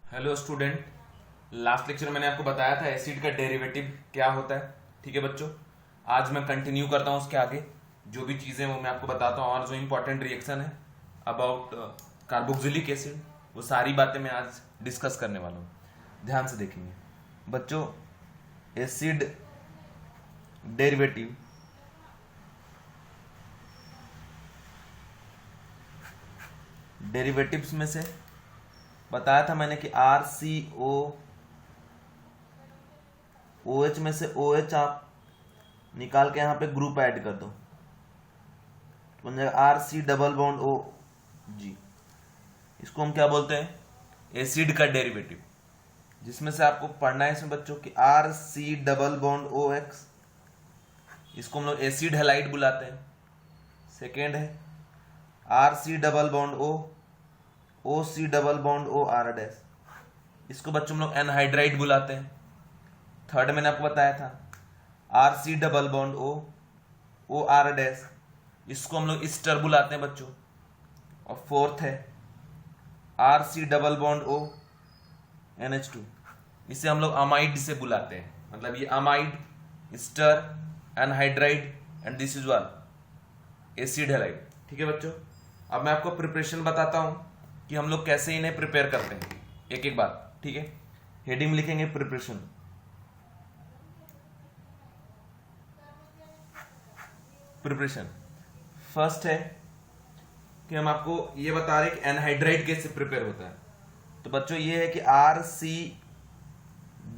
Hello student. Last lecture में मैंने आपको बताया था एसिड का डेरिवेटिव क्या होता है। ठीक है बच्चों, आज मैं कंटिन्यू करता हूँ उसके आगे जो भी चीज़ें वो मैं आपको बताता हूँ, और जो इंपॉर्टेंट रिएक्शन है अबाउट कार्बोक्सिलिक एसिड वो सारी बातें मैं आज डिस्कस करने वाला हूँ। ध्यान से देखेंगे बच्चों। एसिड डेरिवेटिव डेरिवेटिव्स में से बताया था मैंने कि आर सी ओ ओ एच में से ओ एच आप निकाल के यहाँ पे ग्रुप ऐड कर दो तो बन जाएगा R C double bond O G. इसको हम क्या बोलते हैं? एसिड का डेरिवेटिव, जिसमें से आपको पढ़ना है इसमें बच्चों कि R C double bond O X, इसको हम लोग एसिड हैलाइड बुलाते हैं। सेकेंड है R C double bond O C double bond O R dash, इसको बच्चों हम लोग एनहाइड्राइड बुलाते हैं। थर्ड मैंने आपको बताया था R C double bond O R dash, इसको हम लोग ईस्टर बुलाते हैं बच्चों। और फोर्थ है R C double bond O NH2, इसे हम लोग अमाइड से बुलाते हैं। मतलब ये amide, Easter, anhydride and this is one acid halide. ठीक है बच्चों, अब मैं आपको प्रिपरेशन बताता हूं कि हम लोग कैसे इन्हें प्रिपेयर करते हैं एक एक बार। ठीक है, हेडिंग लिखेंगे प्रिपरेशन। प्रिपरेशन फर्स्ट है कि हम आपको ये बता रहे हैं कि एनहाइड्राइड कैसे प्रिपेयर होता है। तो बच्चों ये है कि R C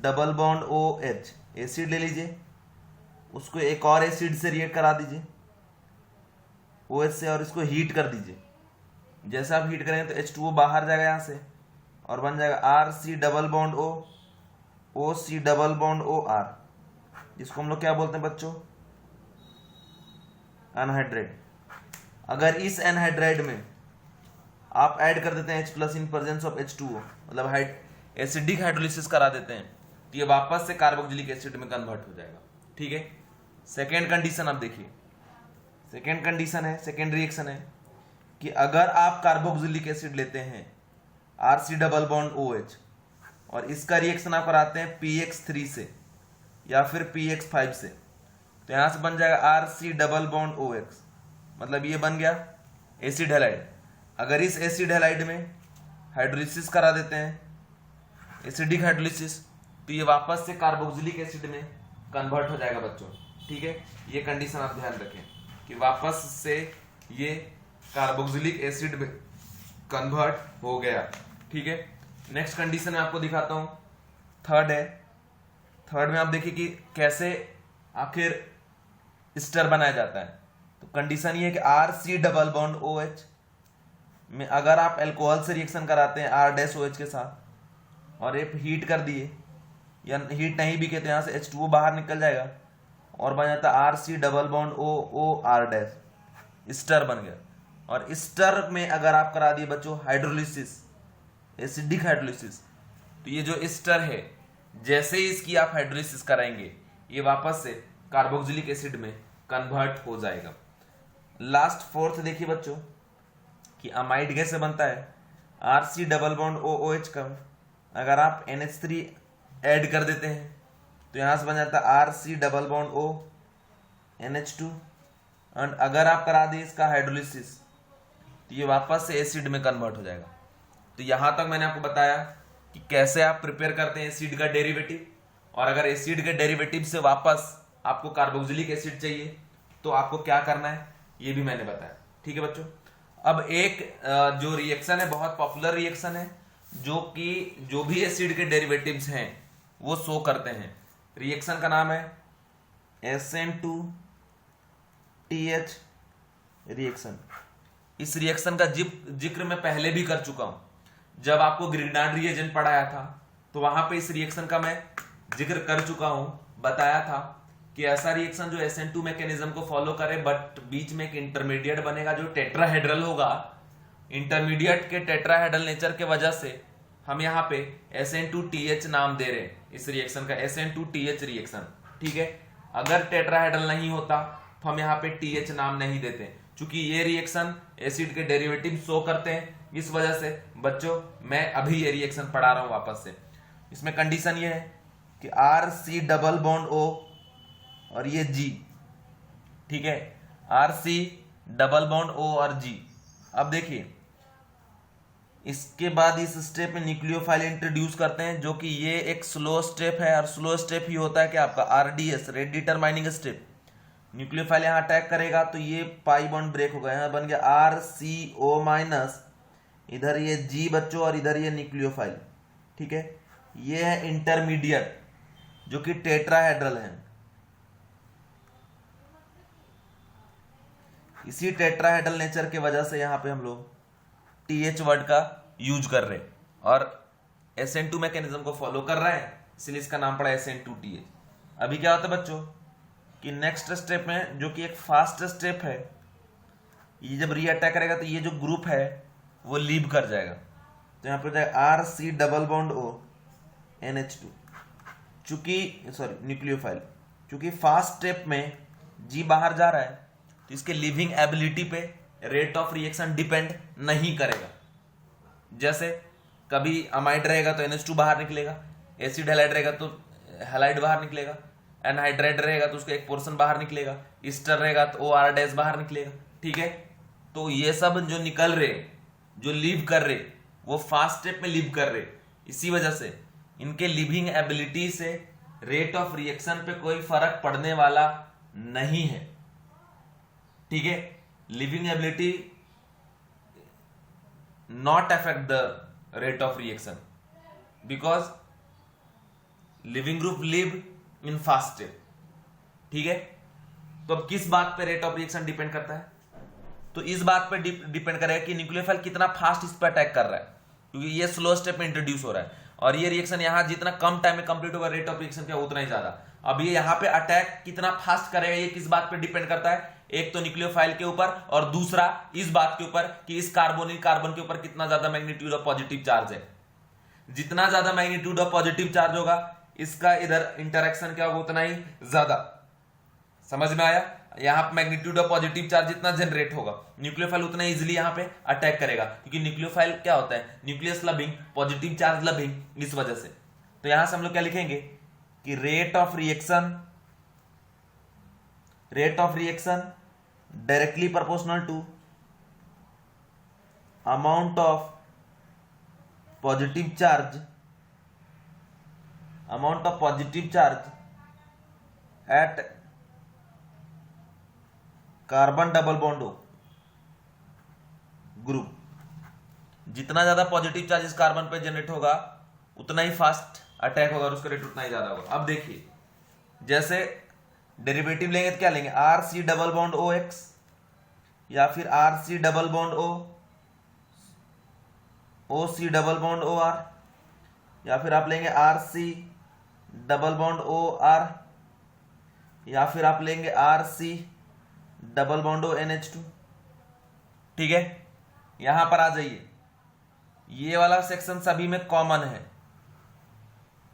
double bond O H acid ले लीजिए, उसको एक और एसिड से रिएक्ट करा दीजिए ओ एच से, और इसको हीट कर दीजिए। जैसे आप हीट करेंगे तो H2O बाहर जाएगा यहाँ से और बन जाएगा R C double bond O C double bond O R, जिसको हम लोग क्या बोलते हैं बच्चों? एनहाइड्राइड। अगर इस एनहाइड्राइड में आप ऐड कर देते हैं H plus in presence of H2O, मतलब एसिडिक हाइड्रोलिसिस करा देते हैं, तो ये वापस से कार्बोक्सिलिक एसिड में कन्वर्ट हो जाएगा। ठीक है, सेकेंड कंडीशन आप देखिए। सेकेंड कंडीशन है, सेकेंड रिएक्शन है कि अगर आप कार्बोक्सिलिक एसिड लेते हैं R C double bond O H और इसका रिएक्शन आप कराते हैं PX3 से या फिर PX5 से, तो यहां से बन जाएगा R C double bond O X, मतलब ये बन गया एसिड हैलाइड। अगर इस एसिड हैलाइड में हाइड्रोलिसिस करा देते हैं, एसिडिक हाइड्रोलिसिस, तो ये वापस से कार्बोक्सिलिक एसिड में कन्वर्ट हो जाएगा बच्चों। ठीक है, ये कंडीशन आप ध्यान रखें कि वापस से ये कार्बोक्सिलिक एसिड में कन्वर्ट हो गया। ठीक है, नेक्स्ट कंडीशन मैं आपको दिखाता हूं। थर्ड है, थर्ड में आप देखिए कि कैसे आखिर ईस्टर बनाया जाता है। तो कंडीशन ये है कि R C double bond O H में अगर आप अल्कोहल से रिएक्शन कराते हैं आर डैश ओ एच के साथ और एक हीट कर दिए, या हीट नहीं भी कहते, यहाँ से H2O बाहर निकल जाएगा और बन जाता है R C double bond O R dash, ester बन गया। और ईस्टर में अगर आप करा दिए बच्चों हाइड्रोलिसिस, एसिडिक हाइड्रोलिसिस, तो ये जो ईस्टर है जैसे ही इसकी आप हाइड्रोलिसिस कराएंगे ये वापस से कार्बोक्सिलिक एसिड में कन्वर्ट हो जाएगा। लास्ट फोर्थ देखिए बच्चों कि अमाइड कैसे बनता है। R C double bond O H का अगर आप NH3 ऐड कर देते हैं तो यहां से बन जाता है R C double bond O NH2, and अगर आप करा दिए इसका हाइड्रोलिसिस तो ये वापस से एसिड में कन्वर्ट हो जाएगा। तो यहां तक मैंने आपको बताया कि कैसे आप प्रिपेयर करते हैं एसिड का डेरिवेटिव, और अगर एसिड के डेरिवेटिव से वापस आपको कार्बोक्सिलिक एसिड चाहिए तो आपको क्या करना है ये भी मैंने बताया। ठीक है बच्चों, अब एक जो रिएक्शन है बहुत पॉपुलर रिएक्शन है जो कि जो भी एसिड के डेरिवेटिव्स हैं वो शो करते हैं। रिएक्शन का नाम है SN2TH रिएक्शन। इस रिएक्शन का जिक्र मैं पहले भी कर चुका हूं। जब आपको ग्रिग्नार्ड रिएजेंट पढ़ाया था तो वहां पे इस रिएक्शन का मैं जिक्र कर चुका हूं, बताया था कि ऐसा रिएक्शन जो SN2 मैकेनिज्म को फॉलो करे बट बीच में एक इंटरमीडिएट बनेगा जो टेट्राहेड्रल होगा। इंटरमीडिएट के टेट्राहेड्रल नेचर के वजह से हम यहाँ पे SN2TH नाम दे रहे हैं इस रिएक्शन का, SN2TH रिएक्शन। ठीक है, अगर टेट्राहेड्रल नहीं होता तो हम यहाँ पे TH नाम नहीं देते, क्योंकि ये रिएक्शन एसिड के डेरिवेटिव शो करते हैं इस वजह से बच्चों मैं अभी ये रिएक्शन पढ़ा रहा हूं वापस से। इसमें कंडीशन ये है कि RC डबल बॉन्ड O और ये G, ठीक है, RC डबल बॉन्ड O और G। अब देखिए इसके बाद इस स्टेप में न्यूक्लियोफाइल इंट्रोड्यूस करते हैं, जो कि ये एक स्लो स्टेप है, और स्लो स्टेप ही होता है कि आपका RDS, rate determining step. Nucleophile यहाँ अटैक करेगा तो ये पाई बॉन्ड ब्रेक होगा, यहाँ बन गया RCO माइनस, इधर ये G बच्चों और इधर ये न्यूक्लियोफाइल, ठीक है। ये है इंटरमीडिएट जो कि टेट्राहेड्रल है। इसी टेट्राहेड्रल नेचर के वजह से यहाँ पे हम लोग TH वर्ड का यूज कर रहे हैं और SN2 मैकेनिज्म को फॉलो कर रहे हैं, इसलिए इसका नाम पड़ा SN2TH। अभी क्या होता है बच्चों कि नेक्स्ट स्टेप में, जो कि एक फास्ट स्टेप है, ये जब रीअटैक करेगा तो ये जो ग्रुप है वो लीव कर जाएगा, तो यहाँ पे जाएगा RC double bond O NH2, चूंकि सॉरी न्यूक्लियोफाइल, चूंकि फास्ट स्टेप में G बाहर जा रहा है तो इसके लिविंग एबिलिटी पे रेट ऑफ रिएक्शन डिपेंड नहीं करेगा। जैसे कभी अमाइड रहेगा तो NH2 बाहर निकलेगा, एसिड हैलाइड रहेगा तो हैलाइड बाहर निकलेगा, एनहाइड्राइड रहेगा तो उसका एक पोर्शन बाहर निकलेगा, ईस्टर रहेगा तो OR डैश बाहर निकलेगा, ठीक है। तो ये सब जो निकल रहे, जो लीव कर रहे, वो फास्ट स्टेप में लीव कर रहे, इसी वजह से इनके लिविंग एबिलिटी से रेट ऑफ रिएक्शन पे कोई फर्क पड़ने वाला नहीं है, ठीक है। Living ability not affect the rate of reaction because leaving group live in fast step, ठीक है। तो अब किस बात पे रेट ऑफ रिएक्शन डिपेंड करता है? तो इस बात पे डिपेंड करेगा कि न्यूक्लियोफाइल कितना फास्ट इस पर अटैक कर रहा है, क्योंकि ये स्लो स्टेप में इंट्रोड्यूस हो रहा है और ये रिएक्शन यहां जितना कम टाइम में कंप्लीट होगा, रेट ऑफ रिएक्शन क्या उतना ही ज्यादा। अब ये यहाँ पे अटैक कितना फास्ट करेगा, ये किस बात पे डिपेंड करता है? एक तो न्यूक्लियोफाइल के ऊपर और दूसरा इस बात के ऊपर कि इस कार्बोनिल कार्बन के ऊपर कितना ज्यादा मैग्नीट्यूड ऑफ पॉजिटिव चार्ज है। जितना ज्यादा मैग्नीट्यूड ऑफ पॉजिटिव चार्ज होगा, इसका इधर इंटरेक्शन क्या होगा उतना ही ज्यादा। समझ में आया? यहाँ पे मैग्नीट्यूड ऑफ पॉजिटिव चार्ज जितना जनरेट होगा, न्यूक्लियोफाइल उतना इजीली यहाँ पे अटैक करेगा, क्योंकि न्यूक्लियोफाइल क्या होता है? Nucleus loving, positive charge loving, इस वजह से। तो यहां से हम लोग क्या लिखेंगे कि rate of reaction directly proportional to amount of positive charge at carbon double bond O group. जितना ज्यादा पॉजिटिव चार्ज इस कार्बन पे जनरेट होगा उतना ही फास्ट अटैक होगा और उसका रेट उतना ही ज्यादा होगा। अब देखिए, जैसे डेरिवेटिव लेंगे तो क्या लेंगे? RC डबल बॉन्ड OX या फिर RC double bond O, OC double bond OR, या फिर आप लेंगे RC डबल बॉन्ड OR, या फिर आप लेंगे RC double bond O NH2, ठीक है। यहां पर आ जाइए, ये वाला सेक्शन सभी में कॉमन है,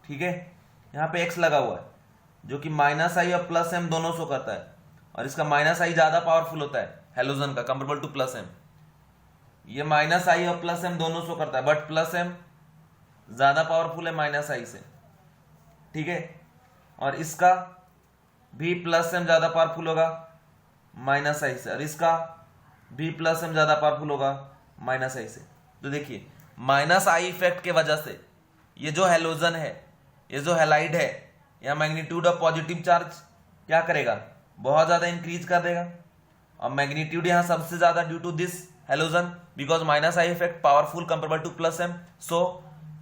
ठीक है। यहां पे X लगा हुआ है जो कि -I और +M दोनों शो करता है, और इसका -I ज्यादा पावरफुल होता है हेलोजन का कंपेरेबल टू +M। ये -I और +M दोनों शो करता है, बट +M ज्यादा पावरफुल है -I से, ठीक है। और इसका भी +M ज्यादा पावरफुल होगा -I से, और इसका भी +M ज्यादा पावरफुल होगा -I से। तो देखिए, -I इफेक्ट के वजह से ये जो हेलोजन है, ये जो हैलाइड है, यहाँ मैग्नीट्यूड ऑफ पॉजिटिव चार्ज क्या करेगा? बहुत ज्यादा इंक्रीज कर देगा, और मैग्नीट्यूड यहाँ सबसे ज्यादा due to this halogen, because -I effect powerful comparable to +M। So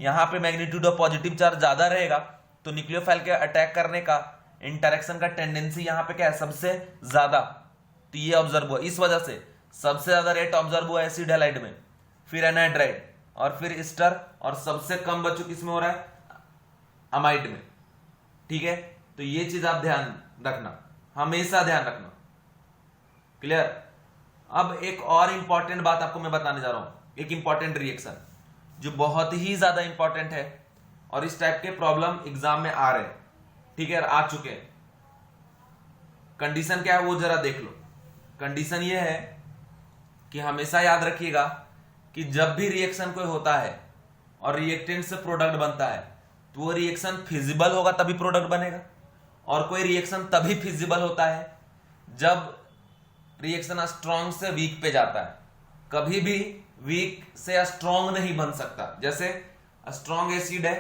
यहाँ पे मैग्नीट्यूड ऑफ पॉजिटिव चार्ज ज्यादा रहेगा, तो न्यूक्लियोफाइल के अटैक करने का, इंटरेक्शन का टेंडेंसी यहाँ पे क्या है? सबसे ज्यादा। तो ये ऑब्जर्व हुआ, इस वजह से सबसे ज्यादा रेट ऑब्जर्व हुआ एसिड हैलाइड में, फिर एनहाइड्राइड, और फिर ईस्टर, और सबसे कम बच्चों किसमें हो रहा है? अमाइड में, ठीक है। तो ये चीज आप ध्यान रखना, हमेशा ध्यान रखना, क्लियर। अब एक और इंपॉर्टेंट बात आपको मैं बताने जा रहा हूं, एक इंपॉर्टेंट रिएक्शन जो बहुत ही ज्यादा इंपॉर्टेंट है, और इस टाइप के प्रॉब्लम एग्जाम में आ रहे हैं, ठीक है, आ चुके हैं। कंडीशन क्या है वो जरा देख लो। कंडीशन ये है कि हमेशा याद रखिएगा कि जब भी रिएक्शन कोई होता है और रिएक्टेंट से प्रोडक्ट बनता है तो वो रिएक्शन फिजिबल होगा तभी प्रोडक्ट बनेगा, और कोई रिएक्शन तभी फिजिबल होता है जब रिएक्शन स्ट्रॉन्ग से वीक पे जाता है। कभी भी वीक से स्ट्रॉन्ग नहीं बन सकता। जैसे स्ट्रॉन्ग एसिड है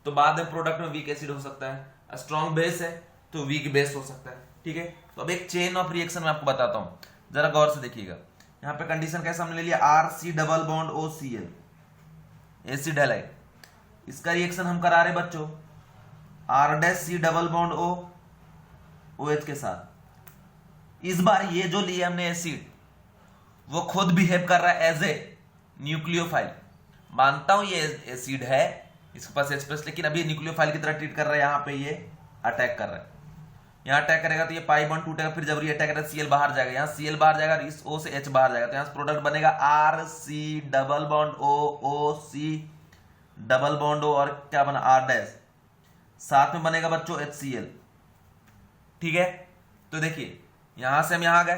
तो बाद में प्रोडक्ट में वीक एसिड हो सकता है, स्ट्रॉन्ग बेस है तो वीक बेस हो सकता है। ठीक है, तो अब एक चेन ऑफ रिएक्शन मैं आपको बताता हूं, जरा गौर से देखिएगा। यहां पे कंडीशन कैसे हमने ले लिया, RC double bond OCl acid halide, इसका रिएक्शन हम करा रहे बच्चों R' double bond O OH के साथ। इस बार ये जो लिए हमने एसिड वो खुद बिहेव कर रहा है एज ए न्यूक्लियोफाइल। मानता हूं ये एसिड है, इसके पास H+, लेकिन अभी न्यूक्लियोफाइल की तरह ट्रीट कर रहा है। यहां पे ये अटैक कर रहा है, यहां अटैक करेगा तो ये पाई बॉन्ड टूटेगा, फिर जब ये अटैक करेगा Cl बाहर जाएगा, यहां Cl बाहर जाएगा, इस O से H बाहर जाएगा, तो यहां प्रोडक्ट बनेगा RC double bond O OC double bond O, और क्या बना R', साथ में बनेगा बच्चों HCl। ठीक है, तो देखिए यहां से हम यहां गए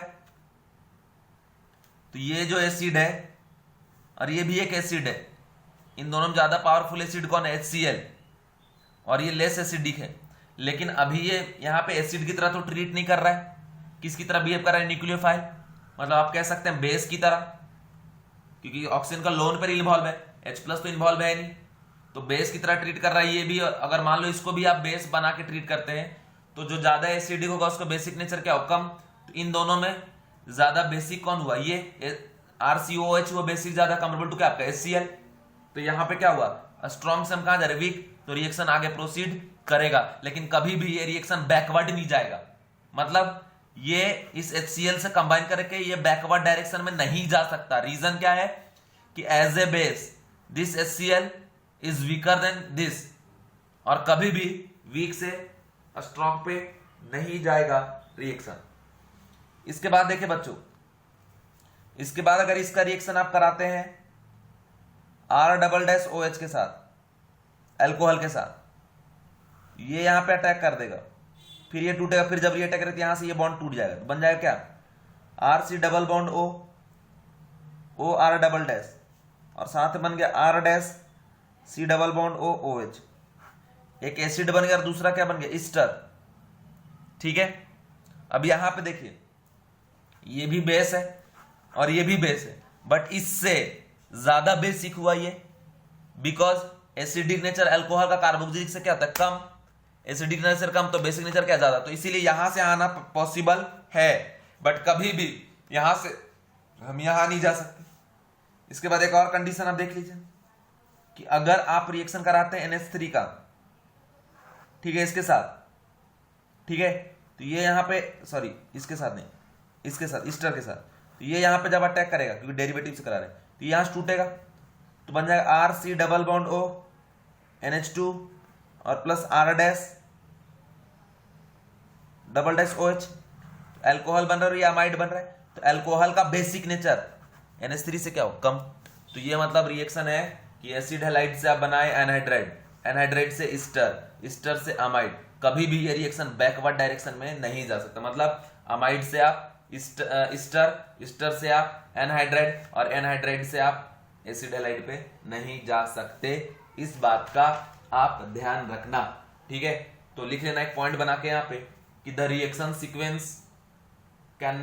तो ये जो एसिड है और ये भी एक एसिड है, इन दोनों में ज्यादा पावरफुल एसिड कौन है, HCl, और ये लेस एसिडिक है। लेकिन अभी ये यहां पे एसिड की तरह तो ट्रीट नहीं कर रहा है, किसकी तरह बिहेव कर रहा है, न्यूक्लियोफाइल, मतलब आप कह सकते हैं बेस की तरह, क्योंकि ऑक्सीजन का लोन पर इन्वॉल्व है, H+ तो इन्वॉल्व है नहीं, तो बेस की तरह ट्रीट कर रहा है। ये भी अगर मान लो इसको भी आप बेस बना के ट्रीट करते हैं तो जो ज्यादा एसिडिक होगा उसका बेसिक नेचर क्या हो, कम। तो इन दोनों में ज्यादा बेसिक कौन हुआ, ये RCOH हुआ बेसिक ज्यादा, कंपेरेबल टू क्या आपका HCl। तो यहां पे क्या हुआ, स्ट्रॉन्ग से हम कहां जा रहे, वीक, तो रिएक्शन आगे प्रोसीड करेगा, लेकिन कभी भी ये रिएक्शन बैकवर्ड नहीं जाएगा। मतलब ये इस HCl से कंबाइन करके ये बैकवर्ड डायरेक्शन में नहीं जा सकता। रीजन क्या है कि as a base this HCl is weaker than this, और कभी भी वीक से स्ट्रॉन्ग पे नहीं जाएगा रिएक्शन। इसके बाद देखिए बच्चों, इसके बाद अगर इसका रिएक्शन आप कराते हैं R'-OH के साथ, अल्कोहल के साथ, ये यहां पे अटैक कर देगा, फिर ये टूटेगा, फिर जब ये अटैक करेगा यहां से ये बॉन्ड टूट जाएगा, तो बन जाएगा क्या, RC double bond O OR', और साथ में बन गया R' double bond O OH। एक एसिड बन गया और दूसरा क्या बन गया, ईस्टर। ठीक है, अब यहां पे देखिए ये भी बेस है और ये भी बेस है, बट इससे ज्यादा बेसिक हुआ ये, बिकॉज एसिडिक नेचर अल्कोहल का कार्बोक्सिलिक से क्या होता है, कम, एसिडिक नेचर कम तो बेसिक नेचर क्या ज्यादा, तो इसीलिए यहां से आना पॉसिबल है, बट कभी भी यहां से हम यहां नहीं जा सकते। इसके बाद एक और कंडीशन आप देख लीजिए कि अगर आप रिएक्शन कराते हैं NH3 का, ठीक है, इसके साथ, ठीक है, तो ये यहां पे, सॉरी इसके साथ नहीं, इसके साथ, ईस्टर के साथ, तो ये यहां पे जब अटैक करेगा, क्योंकि डेरिवेटिव से करा रहे हैं, तो यहां से टूटेगा, तो बन जाएगा RC double bond O NH2 और plus R' double dash OH। Alcohol बन रहा है और ये अमाइड बन रहा है, तो अल्कोहल का बेसिक नेचर NH3 से क्या हो, कम। तो ये मतलब रिएक्शन है कि एसिड हैलाइड से आप बनाए एनहाइड्राइड, एनहाइड्राइड से ईस्टर, ईस्टर से अमाइड, कभी भी ये रिएक्शन बैकवर्ड डायरेक्शन में नहीं जा सकता। मतलब अमाइड से आप ईस्टर, ईस्टर से आप एनहाइड्राइड, और एनहाइड्राइड से आप एसिड हैलाइड पे नहीं जा सकते। इस बात का आप ध्यान रखना, ठीक है। तो लिख लेना एक पॉइंट बना के यहाँ पे कि the reaction sequence can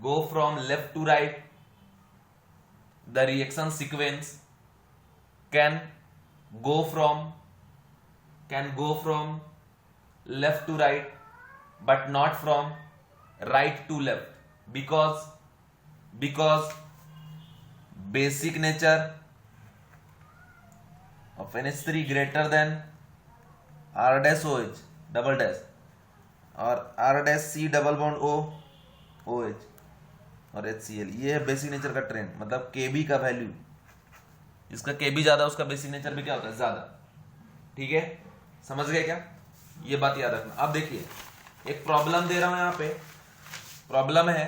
go from left to right, the reaction sequence can go from left to right but not from right to left because basic nature of NH3 greater than R'-OH double dash और R'-C double bond O OH और HCl। ये है basic nature का trend, मतलब Kb का value, इसका Kb ज्यादा उसका बेसिक नेचर भी क्या होता है, ज्यादा। ठीक है, समझ गए क्या, ये बात याद रखना। अब देखिए एक प्रॉब्लम दे रहा हूं यहां पे, प्रॉब्लम है,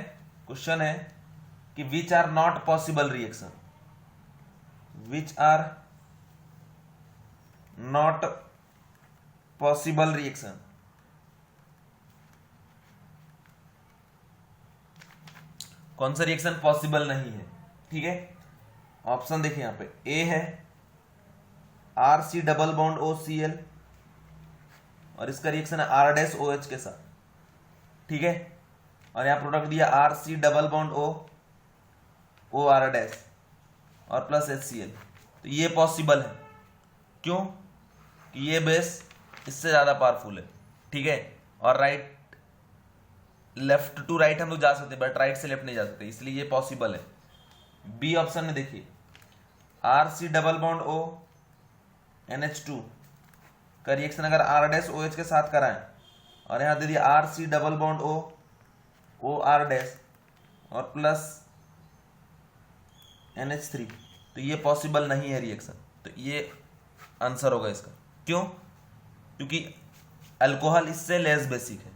क्वेश्चन है कि which are not possible reaction, which are not possible reaction. कौन सा रिएक्शन पॉसिबल नहीं है, ठीक है। ऑप्शन देखिए यहाँ पे ए है RC डबल बॉन्ड OCl और इसका रिएक्शन है R डैश OH के साथ, ठीक है। और यहाँ प्रोडक्ट दिया RC double bond OR dash और प्लस HCl। तो ये पॉसिबल है, क्यों कि ये बेस इससे ज़्यादा पावरफुल है, ठीक है। और राइट लेफ्ट टू राइट हम लोग जा सकते हैं बट राइट से लेफ्ट नहीं जा सकते, इसलिए ये पॉसिबल है। बी ऑप्शन में देखिए RC double bond O NH2 का रिएक्शन अगर R डैश OH के साथ कराएं और यहाँ दे दिया RC double bond OR dash और प्लस NH3, तो ये पॉसिबल नहीं है रिएक्शन। तो ये आंसर होगा इसका, क्यों? क्योंकि अल्कोहल इससे लेस बेसिक है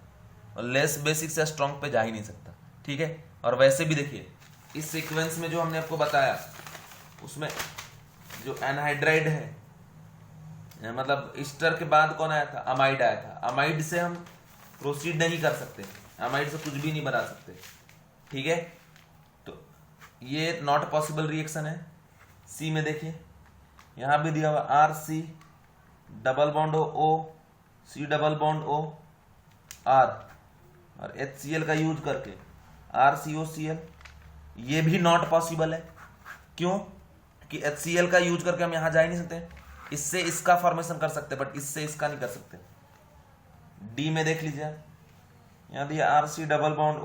और लेस बेसिक से स्ट्रॉन्ग पे जा ही नहीं सकता, ठीक है। और वैसे भी देखिए इस सीक्वेंस में जो हमने आपको बताया उसमें जो एनहाइड्राइड है, मतलब ईस्टर के बाद कौन आया था? अमाइड आया था। अमाइड से हम प्रोसीड नहीं कर सकते, अमाइड से कुछ भी नहीं बना सकते, ठीक है। तो ये नॉट पॉसिबल रिएक्शन है। सी में देखिए यहां भी दिया हुआ RC double bond O C double bond O R और HCl का यूज करके RCOCl, ये भी नॉट पॉसिबल है, क्यों? कि HCl का यूज करके हम यहां जा ही नहीं सकते, इससे इसका फॉर्मेशन कर सकते बट इससे इसका नहीं कर सकते। डी में देख लीजिए यहां दिया RC double bond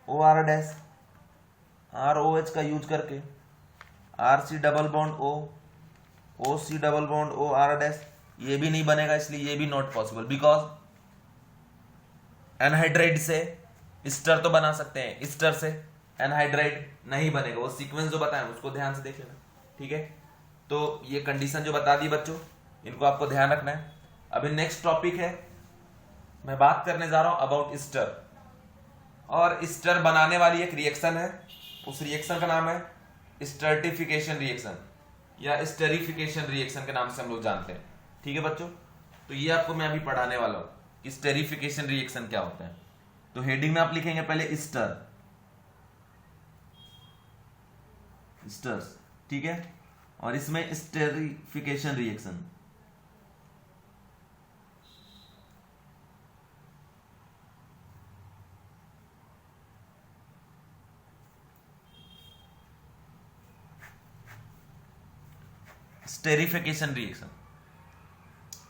OR dash ROH का यूज करके RC double bond OC double bond OR dash, ये भी नहीं बनेगा, इसलिए ये भी नॉट पॉसिबल। बिकॉज एनहाइड्राइड से ईस्टर तो बना सकते हैं, ईस्टर से एनहाइड्राइड नहीं बनेगा। वो सीक्वेंस जो बताएं उसको ध्यान से देख लेना, ठीक है। तो ये कंडीशन जो बता दी बच्चों, इनको आपको ध्यान रखना है। अभी नेक्स्ट टॉपिक है, मैं बात करने जा रहा हूं अबाउट ईस्टर। और ईस्टर बनाने वाली एक रिएक्शन है, उस रिएक्शन का नाम है स्टर्टिफिकेशन रिएक्शन या स्टेरिफिकेशन रिएक्शन के नाम से हम लोग जानते हैं, ठीक है बच्चों। तो ये आपको मैं अभी पढ़ाने वाला हूं कि स्टेरिफिकेशन रिएक्शन क्या होता है। तो हेडिंग में आप लिखेंगे पहले ईस्टर, ईस्टर्स, ठीक है। और इसमें स्टेरिफिकेशन रिएक्शन, स्टेरिफिकेशन रिएक्शन।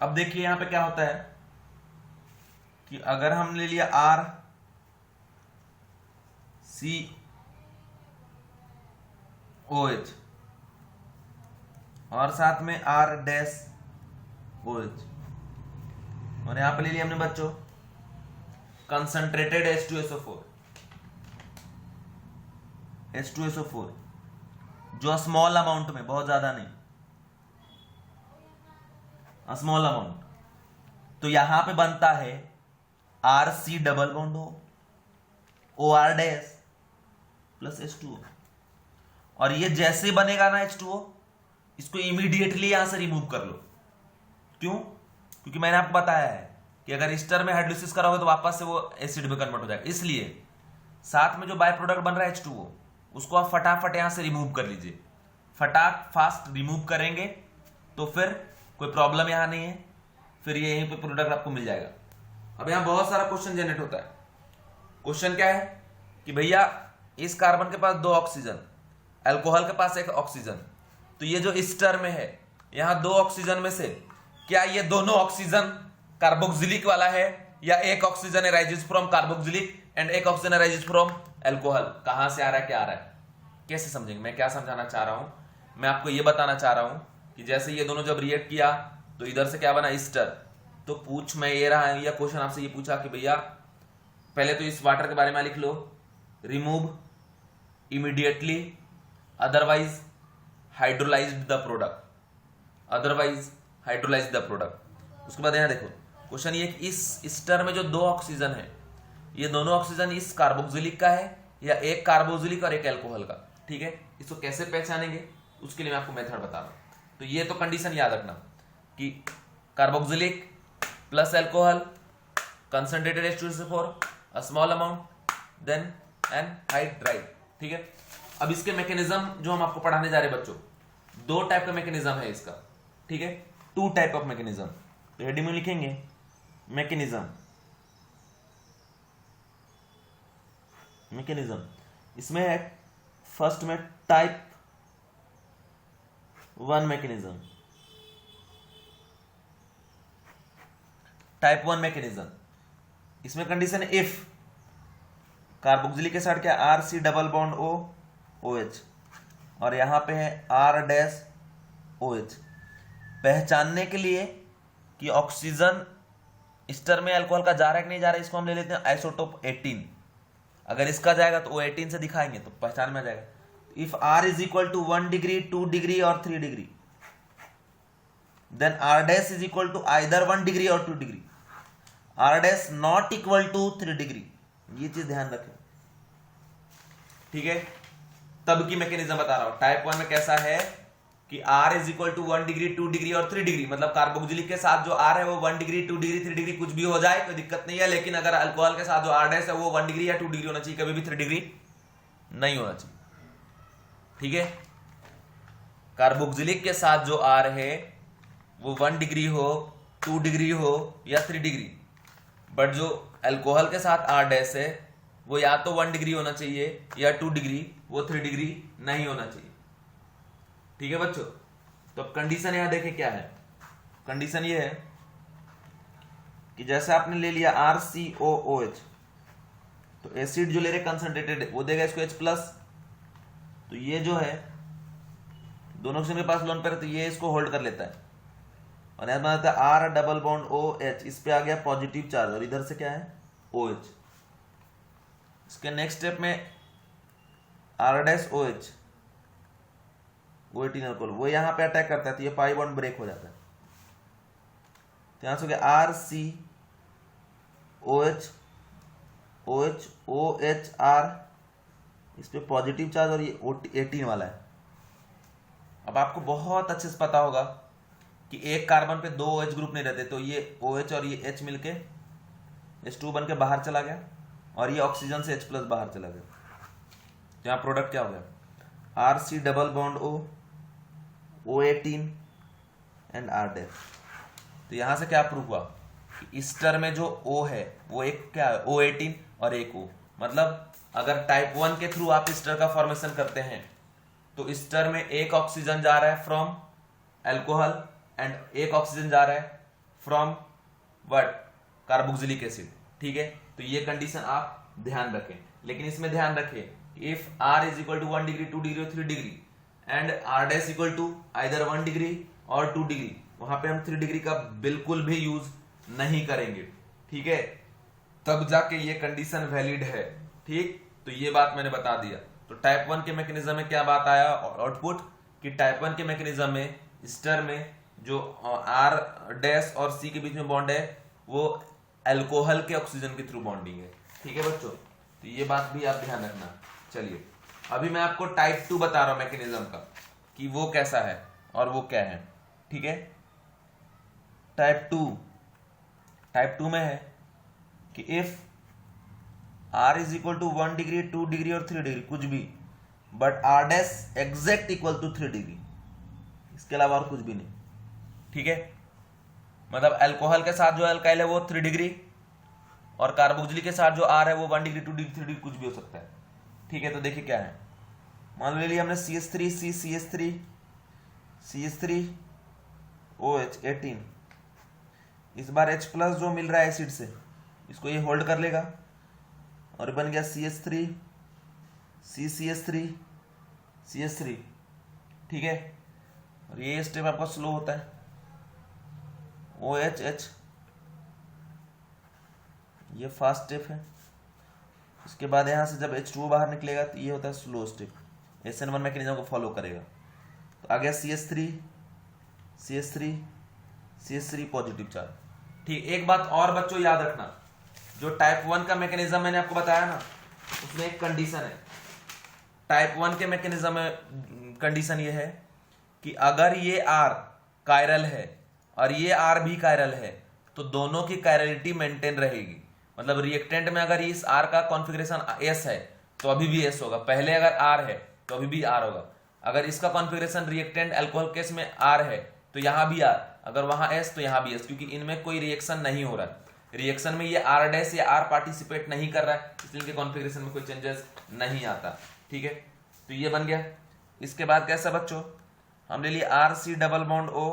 अब देखिए यहां पे क्या होता है कि अगर हम ले लिया RCOH और साथ में R डैश OH और यहां पे ले लिया हमने बच्चों कंसंट्रेटेड H2SO4 जो स्मॉल अमाउंट में, बहुत ज्यादा नहीं, स्मॉल अमाउंट। तो यहां पे बनता है RC double bond OR dash plus H2O। और ये जैसे बनेगा ना H2O, इसको इमीडिएटली यहां से रिमूव कर लो। क्यों? क्योंकि मैंने आपको बताया है कि अगर ईस्टर में हाइड्रोलिसिस कराओगे तो वापस से वो एसिड में कन्वर्ट हो जाएगा, इसलिए साथ में जो बाय प्रोडक्ट बन रहा है H2O उसको आप फटाफट यहां से रिमूव कर लीजिए। फास्ट रिमूव करेंगे तो फिर कोई प्रॉब्लम यहां नहीं है, फिर ये यहीं पे प्रोडक्ट आपको मिल जाएगा। अब यहां बहुत सारा क्वेश्चन जनरेट होता है। क्वेश्चन क्या है कि भैया इस कार्बन के पास 2 ऑक्सीजन, अल्कोहल के पास 1 ऑक्सीजन, तो ये जो ईस्टर में है यहां 2 ऑक्सीजन में से क्या ये दोनों ऑक्सीजन कार्बोक्सिलिक वाला है या 1 oxygen arises from carboxylic and 1 oxygen arises from alcohol? कहां से आ रहा है, क्या आ रहा है, कैसे समझेंगे? मैं क्या समझाना चाह रहा हूं, मैं आपको ये बताना चाह रहा हूं कि जैसे ये दोनों जब रिएक्ट किया तो इधर से क्या बना, ईस्टर। तो पूछ मैं ये रहा है, या क्वेश्चन आपसे ये पूछा कि भैया पहले तो इस वाटर के बारे में लिख लो, remove immediately otherwise hydrolysed the product, otherwise hydrolyse the product. उसके बाद यहां देखो क्वेश्चन ये कि इस ईस्टर में जो 2 ऑक्सीजन है, ये दोनों ऑक्सीजन इस कार्बोक्सिलिक का है या 1 कार्बोक्सिलिक और 1 अल्कोहल का, ठीक है। इसको कैसे पहचानेंगे उसके लिए मैं आपको मेथड बता रहा हूं। तो ये तो कंडीशन याद रखना कि carboxylic plus alcohol, concentrated H2SO4, a small amount, then anhydride, ठीक है। अब इसके मैकेनिज्म जो हम आपको पढ़ाने जा रहे हैं बच्चों, दो टाइप का मैकेनिज्म है इसका, ठीक है, टू टाइप ऑफ मैकेनिज्म। तो हेडिंग में लिखेंगे मैकेनिज्म, मैकेनिज्म इसमें है फर्स्ट में type one mechanism, type one mechanism. इसमें कंडीशन है इफ कार्बोक्सिलिक एसिड क्या R C double bond O O H, और यहां पे है आर डैश ओ एच। पहचानने के लिए कि ऑक्सीजन स्टर में अल्कोहल का जा रहा है कि नहीं जा रहा है, इसको हम ले लेते हैं आइसोटोप 18। अगर इसका जाएगा तो O18 से दिखाएंगे तो पहचान में आ जाएगा। If R is equal to 1 degree 2 degree और 3 degree, then R dash is equal to either 1 degree और 2 degree, R dash not equal to 3 degree. ये चीज ध्यान रखें, ठीक है। तब की मैकेनिज्म बता रहा हूं। टाइप 1 में कैसा है कि R is equal to 1 degree 2 degree और 3 डिग्री, मतलब कार्बोक्सिलिक के साथ जो R है वो 1 डिग्री 2 डिग्री 3 डिग्री कुछ भी हो जाए कोई दिक्कत नहीं है, लेकिन अगर अल्कोहल के साथ जो R डैश है वो 1 डिग्री या 2 डिग्री होना चाहिए, कभी भी 3 डिग्री नहीं होना चाहिए, ठीक है। कार्बोक्सिलिक के साथ जो R है वो 1 डिग्री हो 2 डिग्री हो या 3 डिग्री, बट जो अल्कोहल के साथ R डैश है वो या तो 1 डिग्री होना चाहिए या 2 डिग्री, वो 3 डिग्री नहीं होना चाहिए, ठीक है बच्चों। तो अब कंडीशन यहां देखें क्या है। कंडीशन ये है कि जैसे आपने ले लिया RCOOH, तो एसिड जो ले रहे कंसंट्रेटेड वो देगा इसको H+, तो ये जो है दोनों ऑक्सीजन के पास लोन पर है तो ये इसको होल्ड कर लेता है, और यहां बनता है R डबल बॉन्ड OH, इस पे आ गया पॉजिटिव चार्ज और इधर से क्या है OH। इसके नेक्स्ट स्टेप में R dash OH O18 alcohol वो यहां पे अटैक करता है तो ये पाई बॉन्ड ब्रेक हो जाता है, तो यहां से हो गया RCOH OH OHR, इस पे पॉजिटिव चार्ज और ये 18 वाला है। अब आपको बहुत अच्छे से पता होगा कि एक कार्बन पे 2 OH ग्रुप नहीं रहते, तो ये OH और ये H मिलके H2 बन के बाहर चला गया और ये ऑक्सीजन से H+ बाहर चला गया, तो यहां प्रोडक्ट क्या हो गया RC double bond O O18 and R dash. तो यहां से क्या प्रूफ हुआ कि स्टर में जो O है वो एक क्या है O18 और एक O, मतलब अगर टाइप 1 के थ्रू आप स्टर का फॉर्मेशन करते हैं तो स्टर में एक ऑक्सीजन जा रहा है फ्रॉम अल्कोहल एंड एक ऑक्सीजन जा रहा है फ्रॉम व्हाट कार्बोक्सिलिक एसिड, ठीक है। तो ये कंडीशन आप ध्यान रखें, लेकिन इसमें ध्यान रखें if R is equal to 1 degree 2 degree और 3 degree and R dash equal to either 1 degree और 2 डिग्री, वहां पे हम 3 डिग्री का बिल्कुल भी यूज नहीं करेंगे, ठीक है, तब जाके ये कंडीशन वैलिड है, ठीक। तो ये बात मैंने बता दिया। तो टाइप 1 के मैकेनिज्म में क्या बात आया आउटपुट कि टाइप 1 के मैकेनिज्म में स्टर में जो R डैश और C के बीच में बॉन्ड है वो अल्कोहल के ऑक्सीजन के थ्रू बॉन्डिंग है, ठीक है बच्चों। तो ये बात भी आप ध्यान रखना। चलिए अभी मैं आपको टाइप 2 बता रहा हूं मैकेनिज्म का कि वो कैसा है और वो क्या है, ठीक है। टाइप 2 में है कि if R is equal to 1 degree 2 degree और 3 डिग्री कुछ भी, but R dash exact equal to 3 degree, इसके अलावा और कुछ भी नहीं, ठीक है। मतलब अल्कोहल के साथ जो अल्काइल है वो 3 डिग्री और कार्बोक्सिलिक के साथ जो R है वो 1 डिग्री 2 डिग्री 3 डिग्री कुछ भी हो सकता है, ठीक है। तो देखिए क्या है, मान लीजिए हमने CH3C CH3 OH 18, इस बार H+ जो मिल रहा है एसिड से इसको ये होल्ड कर लेगा और बन गया CH3 CCH3 ठीक है। और ये स्टेप आपका स्लो होता है OHH, ये फास्ट स्टेप है। उसके बाद यहां से जब H2O बाहर निकलेगा तो ये होता है स्लो स्टेप, SN1 मैकेनिज्म को फॉलो करेगा। तो आ गया CH3 पॉजिटिव चार्ज, ठीक। एक बात और बच्चों याद रखना, जो टाइप 1 का मैकेनिज्म मैंने आपको बताया ना उसमें एक कंडीशन है। टाइप 1 के मैकेनिज्म में कंडीशन ये है कि अगर ये R कायरल है और ये R भी कायरल है तो दोनों की कायरलिटी मेंटेन रहेगी। मतलब रिएक्टेंट में अगर इस R का कॉन्फ़िगरेशन S है तो अभी भी S होगा, पहले अगर R है तो अभी भी R होगा। अगर इसका कॉन्फ़िगरेशन रिएक्टेंट अल्कोहल केस में R है तो यहाँ भी R, अगर वहां S तो यहाँ भी S, क्योंकि इनमें कोई रिएक्शन नहीं हो रहा है। रिएक्शन में ये R डैश या R पार्टिसिपेट नहीं कर रहा है, इसलिए इनके कॉन्फ़िगरेशन में कोई चेंजेस नहीं आता। ठीक है, तो ये बन गया। इसके बाद कैसा बच्चों, हम ले लिए RC double bond O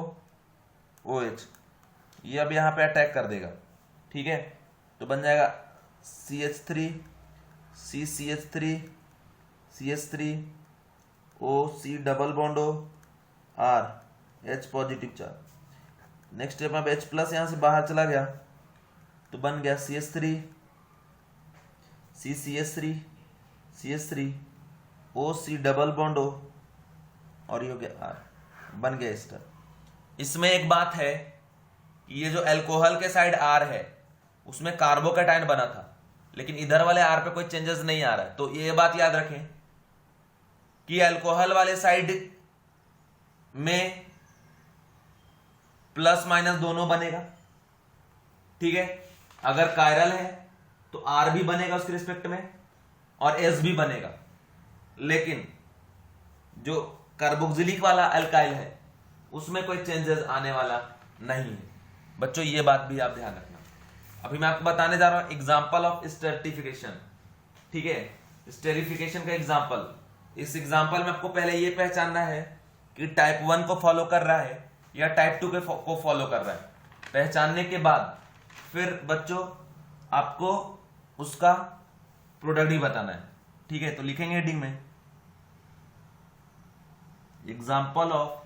OH, ये अब यहाँ पे अटैक कर देगा। ठीक है, तो बन जाएगा CH3 CCH3 CH3 OC double bond O R H positive charge. Next step में H प्लस यहाँ से बाहर चला गया तो बन गया CH3 CCH3 CH3 OC double bond O और ये हो गया R, बन गया एस्टर। इसमें एक बात है कि ये जो अल्कोहल के साइड R है उसमें कार्बोकैटायन बना था, लेकिन इधर वाले R पे कोई चेंजेस नहीं आ रहा है। तो ये बात याद रखें कि अल्कोहल वाले साइड में प्लस माइनस दोनों बनेगा। ठीक है, अगर कायरल है तो R भी बनेगा उसके रिस्पेक्ट में और S भी बनेगा, लेकिन जो कार्बोक्सिलिक वाला अल्काइल है उसमें कोई चेंजेस आने वाला नहीं है। बच्चों ये बात भी आप ध्यान रखना। अभी मैं आपको बताने जा रहा हूं एग्जांपल ऑफ स्टेरिफिकेशन। ठीक है, स्टेरिफिकेशन का एग्जांपल। इस एग्जांपल में आपको पहले ये पहचानना है कि टाइप 1 को फॉलो कर रहा है या टाइप 2 को फॉलो कर रहा है। पहचानने के बाद फिर बच्चों आपको उसका प्रोडक्ट ही बताना है। ठीक है, तो लिखेंगे हेडिंग में example of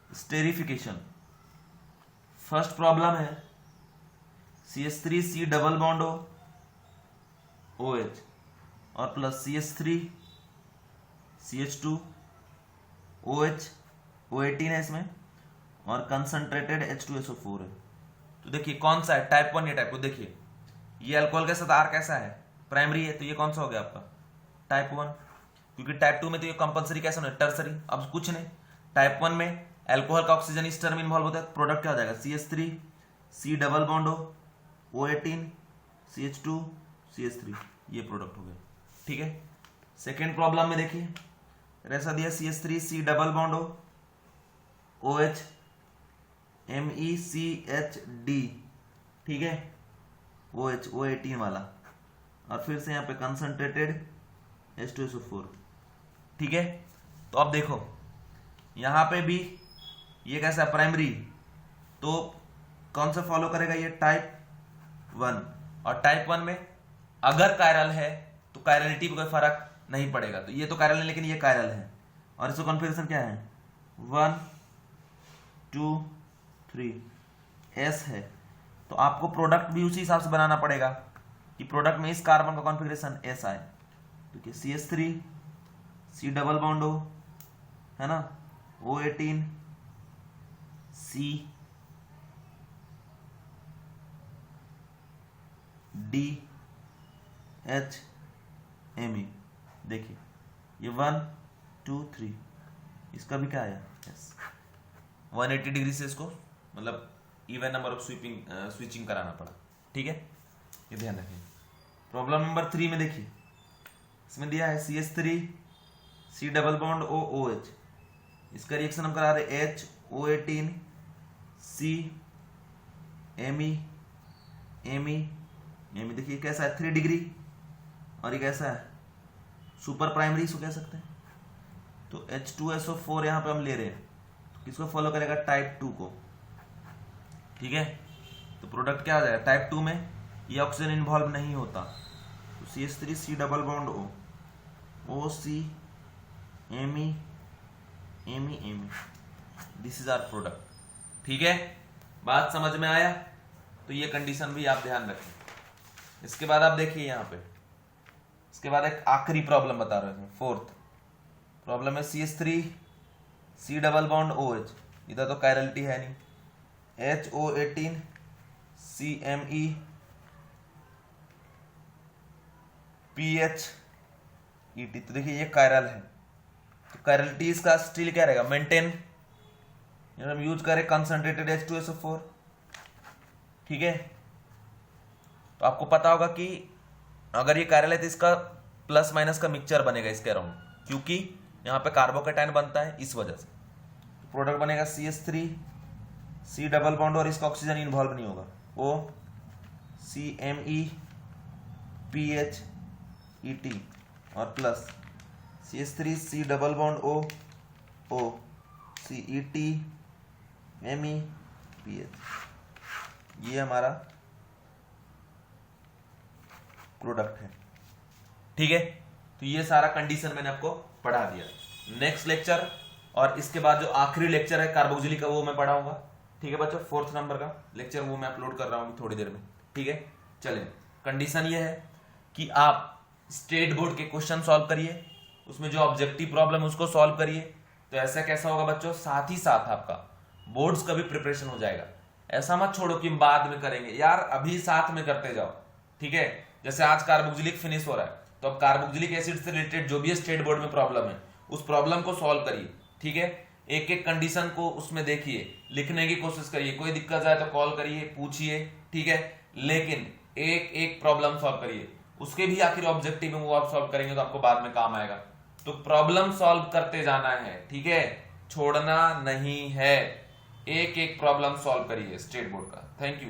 esterification. First problem है CH3C double bond O OH और plus CH3 CH2 OH O18 है इसमें और कंसंट्रेटेड H2SO4 है। तो देखिए कौन सा है, टाइप 1 या टाइप 2। देखिए ये अल्कोहल के साथ R कैसा है, प्राइमरी है, तो ये कौन सा हो गया आपका टाइप 1, क्योंकि टाइप 2 में तो ये कंपलसरी कैसा होना है, टर्सरी। अब कुछ नहीं, टाइप 1 में अल्कोहल का ऑक्सीजन इस टर्म इन्वॉल्व होता है। प्रोडक्ट क्या हो जाएगा CH3 C double bond O18 CH2 CH3, ये प्रोडक्ट हो गया। ठीक है, सेकेंड प्रॉब्लम में देखिए ऐसा दिया CH3 C double bond OH MECHD। ठीक है, OH O18 वाला और फिर से यहाँ पे कंसंट्रेटेड H2SO4। ठीक है, तो अब देखो यहाँ पे भी ये कैसा है, प्राइमरी, तो कौन सा फॉलो करेगा, ये टाइप 1। और टाइप 1 में अगर कायरल है तो कायरलिटी पे कोई फर्क नहीं पड़ेगा। तो ये तो कायरल है लेकिन ये कायरल है और इसका कॉन्फ़िगरेशन क्या है 1 2 3 S है। तो आपको प्रोडक्ट भी उसी हिसाब से बनाना पड़ेगा कि प्रोडक्ट में इस कार्बन का कॉन्फ़िगरेशन S आए। तो CH3 C double bond O है ना, O18 C D H Me। देखिए ये 1 2 3, इसका भी क्या आया yes। 180 डिग्री से इसको मतलब इवन नंबर ऑफ स्विचिंग कराना पड़ा। ठीक है, ये ध्यान रखिए। प्रॉब्लम नंबर 3 में देखिए इसमें दिया है CH3 C double bond O OH, इसका रिएक्शन हम करा रहे H O18 C Me। देखिए कैसा है 3 डिग्री और ये कैसा है सुपर प्राइमरी इसको कह सकते हैं। तो H2SO4 यहाँ पे हम ले रहे हैं, तो किसको फॉलो करेगा टाइप 2 को। ठीक है, तो प्रोडक्ट क्या आ जाएगा, टाइप 2 में ये ऑक्सीजन इन्वॉल्व नहीं होता। तो CH3 C double bond O OC Me this is our product. ठीक है, बात समझ में आया, तो ये कंडीशन भी आप ध्यान रखें। इसके बाद आप देखिए यहाँ पे, इसके बाद एक आखिरी प्रॉब्लम बता रहे हैं। फोर्थ प्रॉब्लम है CH3 C double bond OH, इधर तो कायरलिटी है नहीं, HO18 CMe PHET। तो देखिए ये कायरल है, तो कायरलिटी इसका स्टिल क्या रहेगा, मेंटेन। हम यूज करें कंसंट्रेटेड H2SO4। ठीक है, तो आपको पता होगा कि अगर ये कायरल है तो इसका प्लस माइनस का मिक्सचर बनेगा इसके अराउंड, क्योंकि यहाँ पे कार्बोकेटाइन बनता है इस वजह से। प्रोडक्ट बनेगा CH3 C डबल बॉन्ड और इसका ऑक्सीजन इन्वॉल्व नहीं होगा, O CMe PH ET और plus CH3 C double bond O CET Me PH। ये हमारा प्रोडक्ट है, ठीक है। तो ये सारा कंडीशन मैंने आपको पढ़ा दिया। नेक्स्ट लेक्चर और इसके बाद जो आखिरी लेक्चर है कार्बोक्सिलिक का वो मैं पढ़ाऊंगा, ठीक है बच्चों। 4th नंबर का लेक्चर वो मैं अपलोड कर रहा हूँ थोड़ी देर में, ठीक है। चलिए, कंडीशन ये है कि आप स्टेट बोर्ड के क्वेश्चन सॉल्व करिए, उसमें जो ऑब्जेक्टिव प्रॉब्लम है उसको सॉल्व करिए। तो ऐसा कैसा होगा बच्चों, साथ ही साथ आपका बोर्ड्स का भी प्रिपरेशन हो जाएगा। ऐसा मत छोड़ो कि बाद में करेंगे यार, अभी साथ में करते जाओ, ठीक है। जैसे आज कार्बोक्सिलिक फिनिश हो रहा है, तो अब कार्बोक्सिलिक एसिड से रिलेटेड जो भी स्टेट बोर्ड में प्रॉब्लम है उस प्रॉब्लम को सॉल्व करिए, ठीक है। एक एक कंडीशन को उसमें देखिए, लिखने की कोशिश करिए, कोई दिक्कत आए तो कॉल करिए, पूछिए, ठीक है। लेकिन एक एक प्रॉब्लम सॉल्व करिए, उसके भी आखिर ऑब्जेक्टिव है वो आप सॉल्व करेंगे तो आपको बाद में काम आएगा। तो प्रॉब्लम सॉल्व करते जाना है, ठीक है, छोड़ना नहीं है। एक एक प्रॉब्लम सॉल्व करिए स्टेट बोर्ड का। Thank you.